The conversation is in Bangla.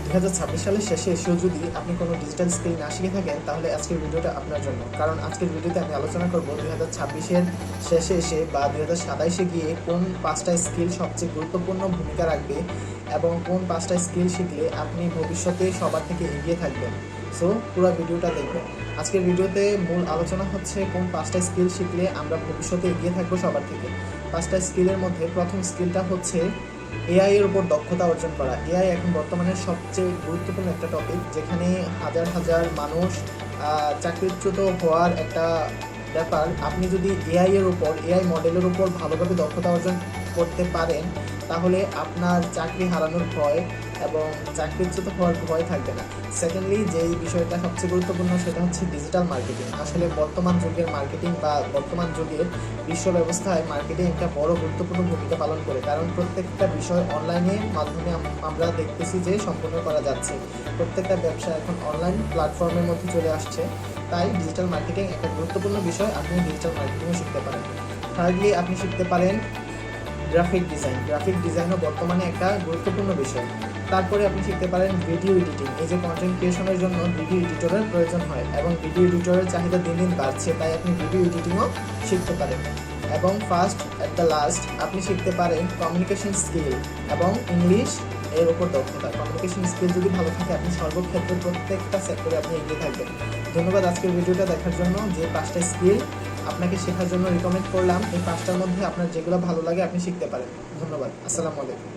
2026 সালের শেষে এসেও যদি আপনি কোনো ডিজিটাল স্কিল না শিখে থাকেন তাহলে আজকের ভিডিওটা আপনার জন্য। কারণ আজকের ভিডিওতে আমি আলোচনা করব 2026-এর শেষে এসে বা 2027-এ গিয়ে কোন 5টা স্কিল সবচেয়ে গুরুত্বপূর্ণ ভূমিকা রাখবে এবং কোন 5টা স্কিল শিখলে আপনি ভবিষ্যতে সবার থেকে এগিয়ে থাকবেন। সো পুরো ভিডিওটা দেখবেন। আজকের ভিডিওতে মূল আলোচনা হচ্ছে কোন 5টা স্কিল শিখলে আমরা ভবিষ্যতে এগিয়ে থাকবো সবার থেকে। 5টা স্কিলের মধ্যে প্রথম স্কিলটা হচ্ছে এআই এর উপর দক্ষতা অর্জন করা। এআই এখন বর্তমানে সবচেয়ে গুরুত্বপূর্ণ একটা টপিক, যেখানে হাজার হাজার মানুষ চাকরিচ্যুত হওয়ার একটা ব্যাপার। আপনি যদি এআই মডেলের উপর ভালোভাবে দক্ষতা অর্জন করতে পারেন তাহলে আপনার চাকরি হারানোর ভয় এবং চাকরিচ্যুত হওয়ার ভয় থাকবে না। সেকেন্ডলি, যেই বিষয়টা সবচেয়ে গুরুত্বপূর্ণ সেটা হচ্ছে ডিজিটাল মার্কেটিং। আসলে বর্তমান যুগের মার্কেটিং বা বর্তমান যুগের বিশ্ব ব্যবস্থায় মার্কেটিং একটা বড় গুরুত্বপূর্ণ ভূমিকা পালন করে, কারণ প্রত্যেকটা বিষয় অনলাইনের মাধ্যমে আমরা দেখতেছি যে সম্পূর্ণ করা যাচ্ছে। প্রত্যেকটা ব্যবসা এখন অনলাইন প্ল্যাটফর্মের মধ্যে চলে আসছে, তাই ডিজিটাল মার্কেটিং একটা গুরুত্বপূর্ণ বিষয়। আপনি ডিজিটাল মার্কেটিংও শিখতে পারেন। থার্ডলি, আপনি শিখতে পারেন গ্রাফিক ডিজাইনও বর্তমানে একটা গুরুত্বপূর্ণ বিষয়। তারপরে আপনি শিখতে পারেন ভিডিও এডিটিং। এই যে কন্টেন্ট ক্রিয়েশনের জন্য ভিডিও এডিটরের প্রয়োজন হয় এবং ভিডিও এডিটরের চাহিদা দিন দিন বাড়ছে, তাই আপনি ভিডিও এডিটিংও শিখতে পারেন। এবং ফার্স্ট অ্যাট দ্য লাস্ট, আপনি শিখতে পারেন কমিউনিকেশন স্কিল এবং ইংলিশ এর উপর দক্ষতা। কমিউনিকেশন স্কিল যদি ভালো থাকে আপনি সর্বক্ষেত্রে প্রত্যেকটা সেক্টরে আপনি এগিয়ে থাকবেন। ধন্যবাদ আজকের ভিডিওটা দেখার জন্য। যে 5টা স্কিল আপনাকে শেখার জন্য রিকমেন্ড করলাম, এই 5টার মধ্যে আপনার যেগুলো ভালো লাগে আপনি শিখতে পারেন। ধন্যবাদ। আসসালামু আলাইকুম।